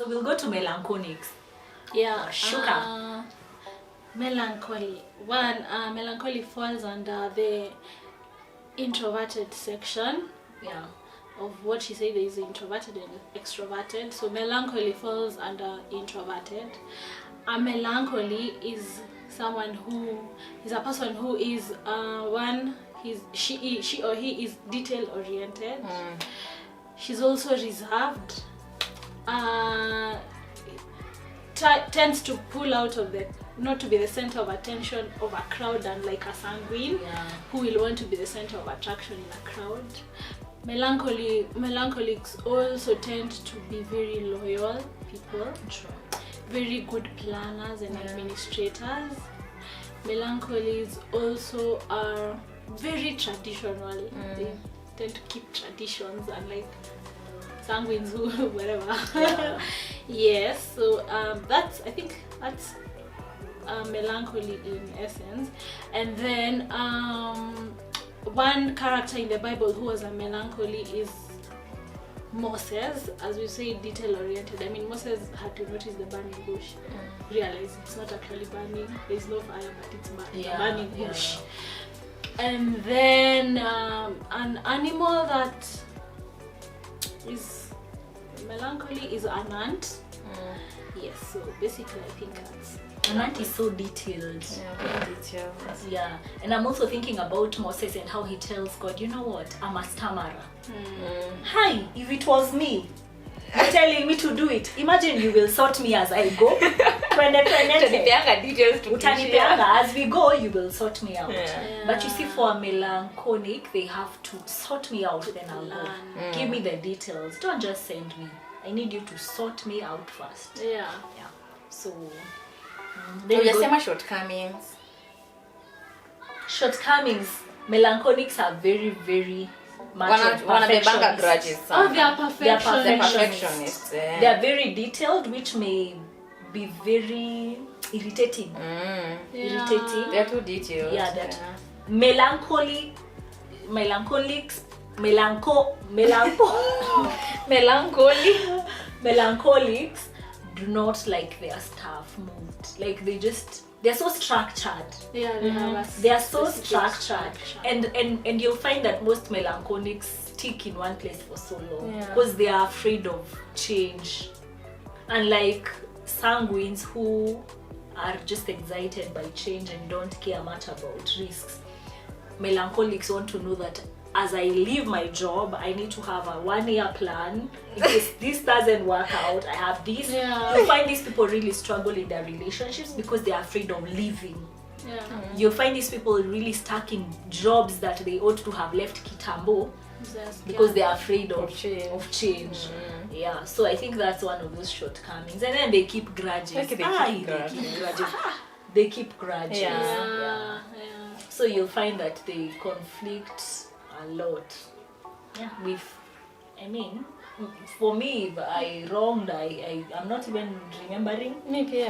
So we'll go to melancholics. Yeah. Sugar. Melancholy. Melancholy falls under the introverted section. Yeah. Of what she said, there is introverted and extroverted. So melancholy falls under introverted. A melancholy is someone who is a person who is she or he is detail oriented. She's also reserved. Tends to pull out of not to be the center of attention of a crowd, and like a sanguine who will want to be the center of attraction in a crowd. Melancholics also tend to be very loyal people. True. Very good planners and administrators. Melancholies also are very traditional. They tend to keep traditions, unlike sanguines who whatever. Yes, so I think that's melancholy in essence. And then one character in the Bible who was a melancholy is Moses. As we say, detail oriented. I mean, Moses had to notice the burning bush, realize it's not actually burning, there's no fire, but it's a burning bush. And then an animal that is melancholy is an ant. Yes, so basically I think that's an ant is so detailed. Very detailed. Yeah, and I'm also thinking about Moses and how he tells God, you know what, I'm a stammerer. Hi, if it was me telling me to do it, imagine you will sort me as I go. As we go, you will sort me out. But you see, for a melancholic, they have to sort me out, then I'll go. Give me the details, don't just send me. I need you to sort me out first. So Ujasema shortcomings. Shortcomings, melancholics are very, very much wanabebanga grudges. They are perfectionists. They are very detailed, which may be very irritating. Irritating. They are too detailed. Melancholics do not like their stuff moved. Like they're so structured. They are so structured. And you'll find that most melancholics stick in one place for so long because they are afraid of change. Unlike sanguines who are just excited by change and don't care much about risks, melancholics want to know that as I leave my job, I need to have a 1-year plan. In case this doesn't work out, I have this. You find these people really struggle in their relationships because they're afraid of leaving. You'll find these people really stuck in jobs that they ought to have left kitambo because they're afraid of change. So I think that's one of those shortcomings. And then they keep grudges. They keep grudges. So you'll find that they conflict a lot. For me, if I wronged, I'm not even remembering. Maybe,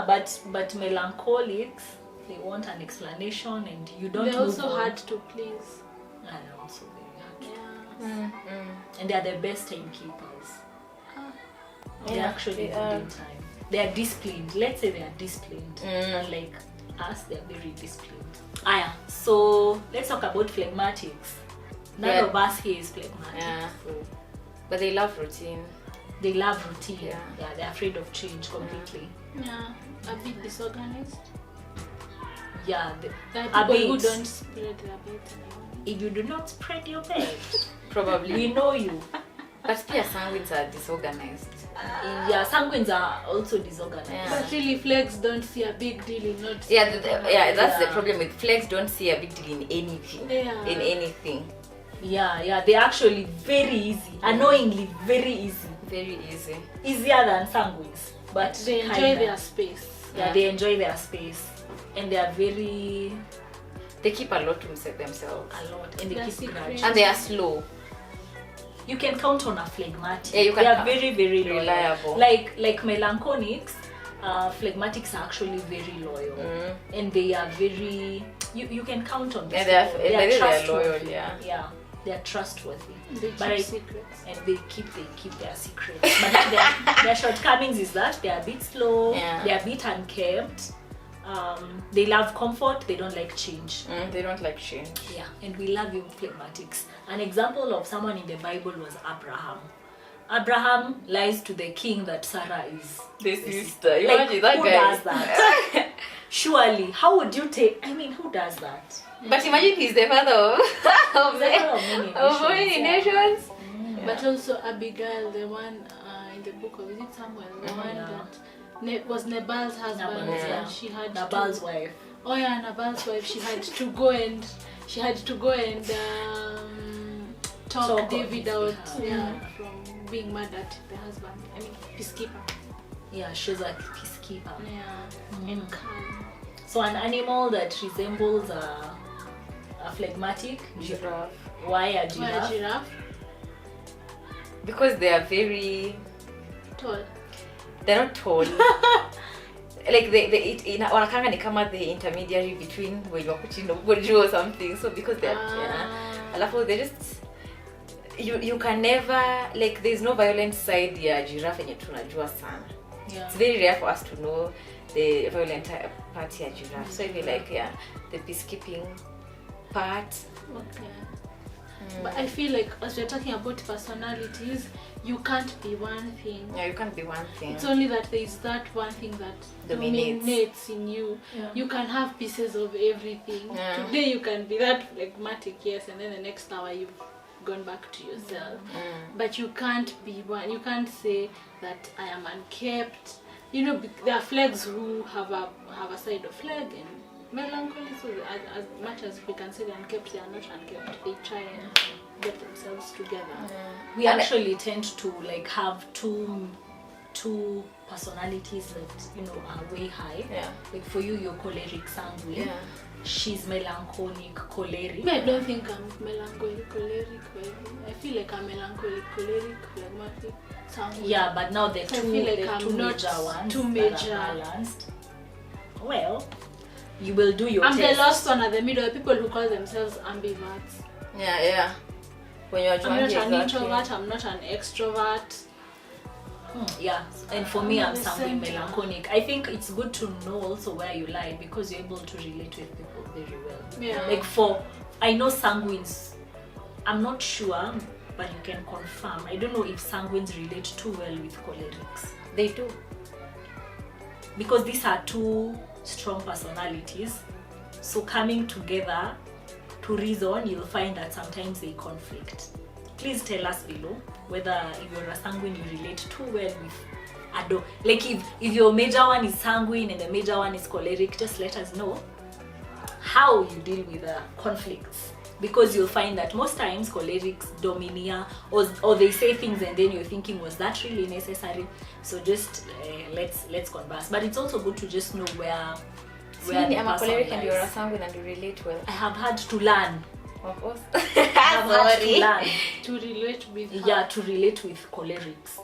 but melancholics, they want an explanation, and you don't. They're also hard to please. And also very hard. And they're the best timekeepers. They actually good in time. They are disciplined. Let's say they are disciplined. Unlike us, they are very disciplined. So let's talk about phlegmatics. None of us here is phlegmatic. So. But they love routine. They're afraid of change completely. A bit disorganized. There are people who don't spread their bed. If you do not spread your bed, probably we know you. But sanguines are disorganized. Sanguines are also disorganized. But really, flags don't see a big deal in not. That's the problem with flags. Don't see a big deal in anything. In anything. They're actually very easy. Annoyingly, very easy. Very easy. Easier than sanguines, but they enjoy their space. They enjoy their space, and they are very. They keep a lot to themselves. A lot, and they keep grudges. And they are slow. You can count on a phlegmatic. They are very, very reliable. Like melancholics, phlegmatics are actually very loyal, and they are very. You can count on them. They are loyal. they're trustworthy. They keep secrets. And they keep their secrets. But their shortcomings is that they're a bit slow, they're a bit unkempt. They love comfort, they don't like change. They don't like change. Yeah, and we love you phlegmatics. An example of someone in the Bible was Abraham. Abraham lies to the king that Sarah is the sister. Like, Imagine that who guy. does that? Surely, how would you take? I mean, who does that? But imagine he's the father of many nations. But also Abigail, the one in the book of, is it Samuel, the one that was Nabal's husband, and she had Nabal's wife. Oh yeah, Nabal's wife. She had to go and talk David out, from being mad at the husband. I mean, peacekeeper. Yeah, she's a peacekeeper. Yeah, and calm. So an animal that resembles a phlegmatic giraffe. Why a giraffe? Why a giraffe? Because they are very tall. They're not tall. Like they wanakanga ni kama the intermediary between when you're putting the or something. So because they're alafu they just you can never, like, there's no violent side ya giraffe yenye tunajua sana. It's very rare for us to know the violent part ya giraffe. So I feel like the peacekeeping part. Okay. But I feel like as we're talking about personalities, you can't be one thing. Yeah, you can't be one thing. It's only that there is that one thing that dominates in you. Yeah. You can have pieces of everything. Yeah. Today you can be that phlegmatic, yes, and then the next hour you've gone back to yourself. But you can't be one. You can't say that I am unkept. You know, there are phlegs who have a side of phleg and melancholy, so as much as we can say they're unkept, they are not unkept. They try and get themselves together. We actually tend to like have two personalities that are way high. Like for you, you're choleric sanguine. She's melancholic choleric. I don't think I'm melancholic choleric. I feel like I'm melancholic choleric, phlegmatic sanguine. Yeah, but now the so two major ones. Two major. Balanced. Well, you will do your I'm test. the last one at the middle, people who call themselves ambiverts. Yeah. When you're I'm not an introvert, I'm not an extrovert. Yeah, and for me, I'm sanguine melancholic. I think it's good to know also where you lie because you're able to relate with people very well. Yeah. Like I know sanguines, I'm not sure, but you can confirm. I don't know if sanguines relate too well with cholerics. They do. Because these are two strong personalities, so coming together to reason, you'll find that sometimes they conflict. Please tell us below whether if you're a sanguine you relate too well with Ado. Like if your major one is sanguine and the major one is choleric, just let us know how you deal with the conflicts, because you'll find that most times cholerics domineer or they say things and then you're thinking, was that really necessary? So just let's converse. But it's also good to just know where I'm a choleric and you're a sanguine and you relate well. I have had to learn. Of course. I have had to learn to relate with her. Yeah, to relate with cholerics.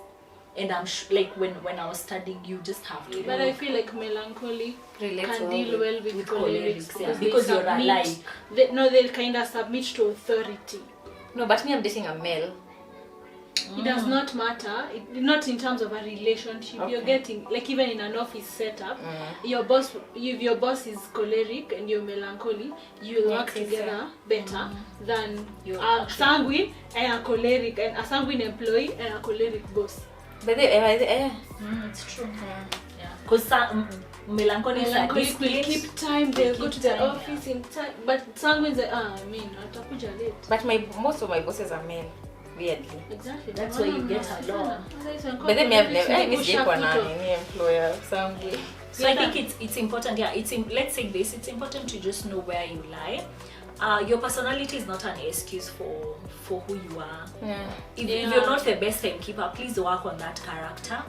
And I'm like when I was studying, you just have to. But I feel like melancholy can deal well with cholerics because you're alike. They'll kind of submit to authority. No, but me, I'm dating a male. It does not matter. Not in terms of a relationship. Okay. You're getting, like, even in an office setup, your boss, if your boss is choleric and you're melancholy, you'll work together better than a sanguine and a choleric, and a sanguine employee and a choleric boss. But it's true. Because melancholic will keep time. They'll go to the office in time. But sanguines, atakuja late. But most of my bosses are men. Weirdly. Exactly. That's why you get along. But then employer sanguine. So I think it's important. Yeah, let's say this. It's important to just know where you lie. Your personality is not an excuse for who you are. If you're not the best timekeeper, please work on that character.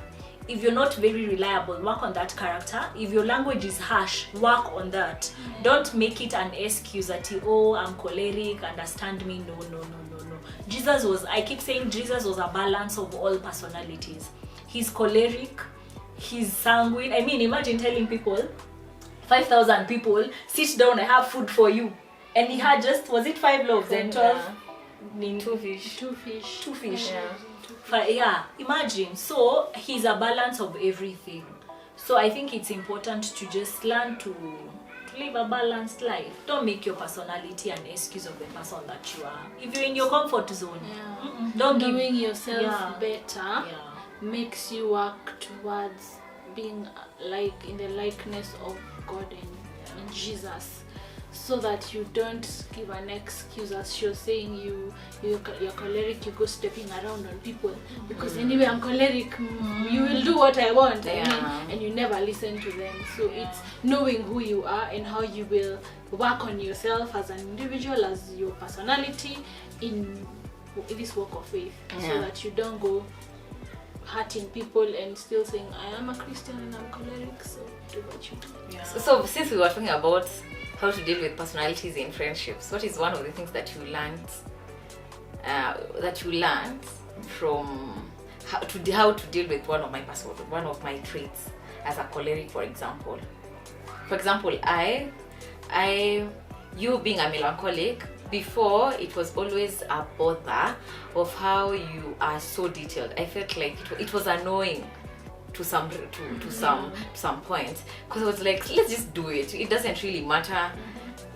If you're not very reliable, work on that character. If your language is harsh, work on that. Don't make it an excuse that I'm choleric, understand me. No. I keep saying Jesus was a balance of all personalities. He's choleric, he's sanguine. I mean, imagine telling people, 5,000 people, sit down, I have food for you. And he had just, was it 5 loaves and 12 Two fish. Two fish. Yeah. Yeah, imagine. So he's a balance of everything. So I think it's important to just learn to live a balanced life. Don't make your personality an excuse of the person that you are. If you're in your comfort zone, don't knowing yourself better Yeah. makes you work towards being like in the likeness of God and Jesus, so that you don't give an excuse, as she was saying, you're choleric, you go stepping around on people because anyway I'm choleric, you will do what I want, and you never listen to them. So it's knowing who you are and how you will work on yourself as an individual, as your personality in this walk of faith, so that you don't go hurting people and still saying I am a Christian and I'm choleric, so do what you do. So since we were talking about how to deal with personalities in friendships, what is one of the things that you learned from how to deal with one of my traits as a choleric, for example? For example, you being a melancholic, before it was always a bother of how you are so detailed. I felt like it was annoying to some point, because I was like, let's just do it. It doesn't really matter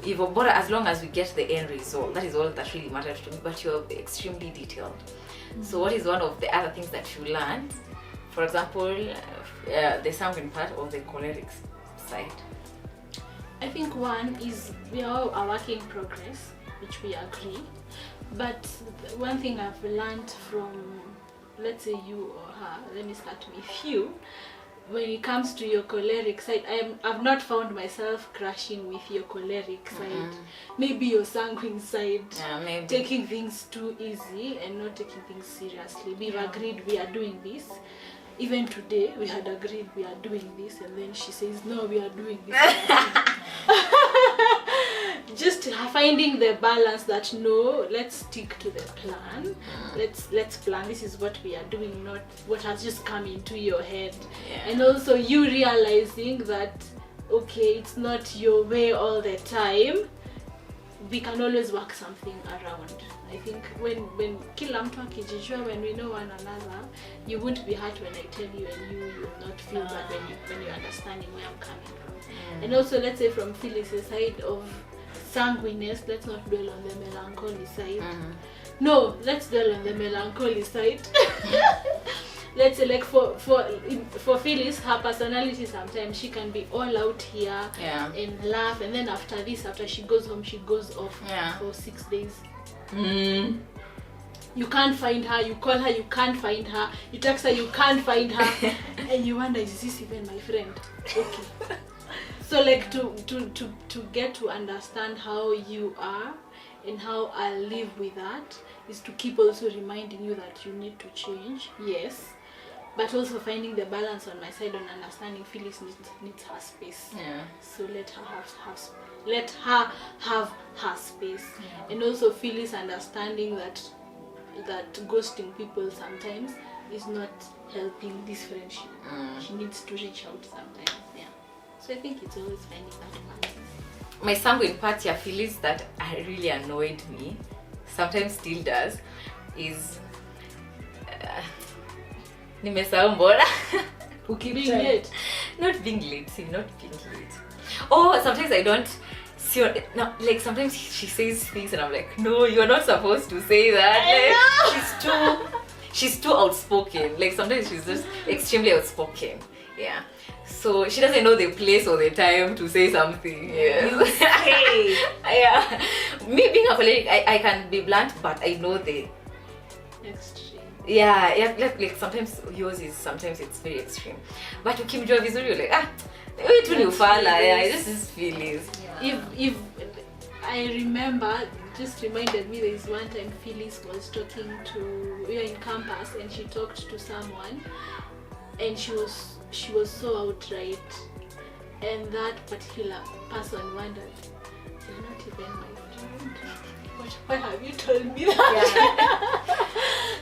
if but as long as we get the end result. That is all that really matters to me. But you're extremely detailed. So what is one of the other things that you learned? For example, the sanguine part of the choleric side. I think one is we are a work in progress, which we agree. But one thing I've learned from, let's say you or her, let me start with you. When it comes to your choleric side, I've not found myself crashing with your choleric side. Maybe your sanguine side, taking things too easy and not taking things seriously. We've agreed we are doing this. Even today, we had agreed we are doing this, and then she says, no, we are doing this. Just finding the balance that no, let's stick to the plan. Let's plan. This is what we are doing, not what has just come into your head. And also you realizing that okay, it's not your way all the time. We can always work something around. I think when kila mtu akijijua, when we know one another, you won't be hurt when I tell you, and you will not feel bad when you're understanding where I'm coming from. And also, let's say from Phyllis' side of sanguineness, let's not dwell on the melancholy side. No, let's dwell on the melancholy side. Let's say, like for Phyllis, her personality sometimes she can be all out here and laugh, and then after she goes home, she goes off for 6 days. You can't find her, you call her, you can't find her, you text her, you can't find her, and you wonder, is this even my friend? Okay. So like to get to understand how you are and how I live with that is to keep also reminding you that you need to change, yes, but also finding the balance on my side on understanding Phyllis needs her space. So let her have her space. And also Phyllis understanding that ghosting people sometimes is not helping this friendship. She needs to reach out sometimes. So I think it's always finding that balance. My sanguine part here, Phyllis, that really annoyed me, sometimes still does, is nimesahau mbona. Being late. Not being late. Oh, sometimes I don't see her, no, like sometimes she says things and I'm like, no, you're not supposed to say that. Like, she's too outspoken. Like sometimes she's just extremely outspoken. Yeah. So she doesn't know the place or the time to say something. Yes. Yeah. Me being a colleague, I can be blunt, but I know the extreme. Yeah, like sometimes yours is, sometimes it's very extreme. But ukimjua vizuri, you're like, wewe tu ni ufala, this is Phyllis. If I remember, just reminded me, there is one time Phyllis was talking to, we were in campus and she talked to someone and she was so outright, and that particular person wondered, you're not even my friend. Why have you told me that?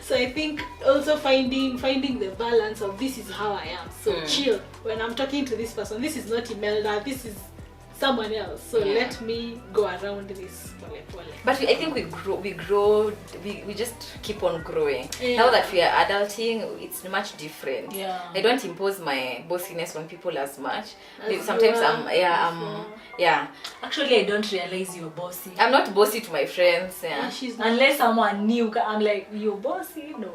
So I think also finding the balance of this is how I am. So chill when I'm talking to this person. This is not Imelda. This is someone else. So let me go around this pole pole. But I think we just keep on growing. Now that we are adulting, it's much different. I don't impose my bossiness on people as much. Sometimes Actually, I don't realize you're bossy. I'm not bossy to my friends. Unless someone new, I'm like, you're bossy? No.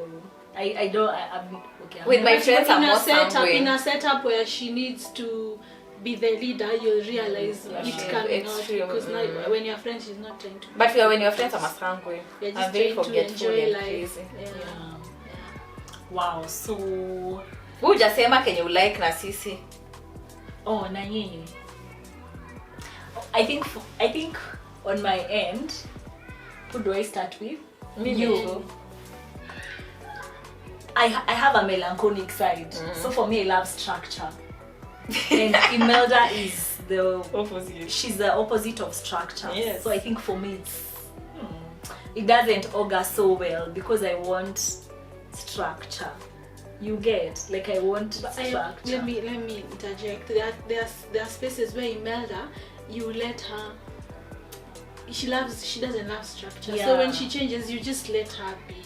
I don't. I'm okay. With my friends, I'm more in a setup where she needs to be the leader, you'll realize it coming out. Because now, when you're friends, she's not trying to. But when you're friends, I'm a sanguine. I'm very forgetful and crazy. Wow. So. Hujasema kenye ulike na sisi. Oh, na nyinyi. I think on my end, who do I start with? You. I have a melancholic side. So for me, I love structure. And Imelda is the opposite. She's the opposite of structure. So I think for me, it doesn't augur so well because I want structure. You get, like, I want structure. Let me interject. There are spaces where Imelda, you let her. She doesn't love structure. So when she changes, you just let her be,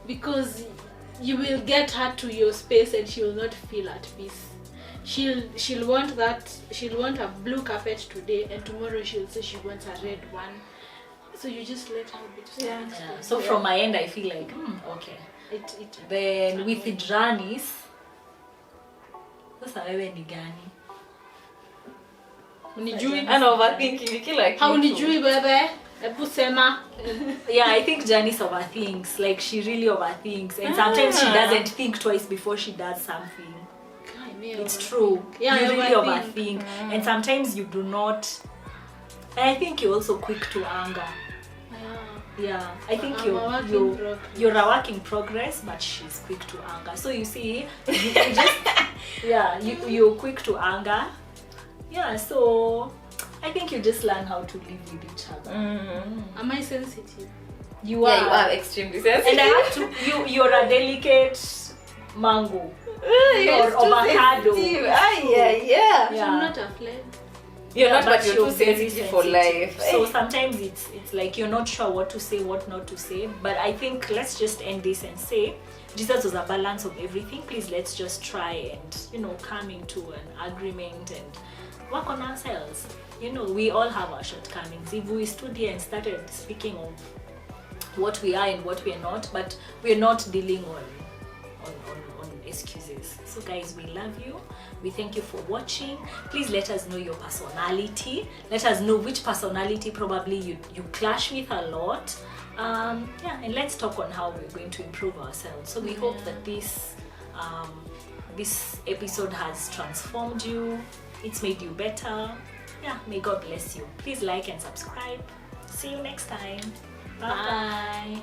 because you will get her to your space and she will not feel at peace. She'll want a blue carpet today, and tomorrow she'll say she wants a red one. So you just let her be. So from my end, I feel like okay. Then with the Janice, sasa wewe ni gani? Unijui? I'm overthinking kila kitu. How unijui bebe? Hebu sema. Yeah, I think Janice overthinks. Like, she really overthinks, and sometimes she doesn't think twice before she does something. It's true. You really overthink. And sometimes you do not. And I think you're also quick to anger. I think you're a work in progress, but she's quick to anger. So you see, you're quick to anger. So I think you just learn how to live with each other. Am I sensitive? You are. Yeah, you are extremely sensitive. And I have to. You're a delicate mango. Or avocado. I'm not afraid. You're not, but you're too sensitive for life. So sometimes it's like you're not sure what to say, what not to say. But I think let's just end this and say Jesus was a balance of everything. Please, let's just try and come into an agreement and work on ourselves. We all have our shortcomings. If we stood here and started speaking of what we are and what we are not, but we're not dealing on excuses. So guys, we love you. We thank you for watching. Please let us know your personality. Let us know which personality probably you clash with a lot. And let's talk on how we're going to improve ourselves. So we hope that this episode has transformed you. It's made you better. May God bless you. Please like and subscribe. See you next time. Bye.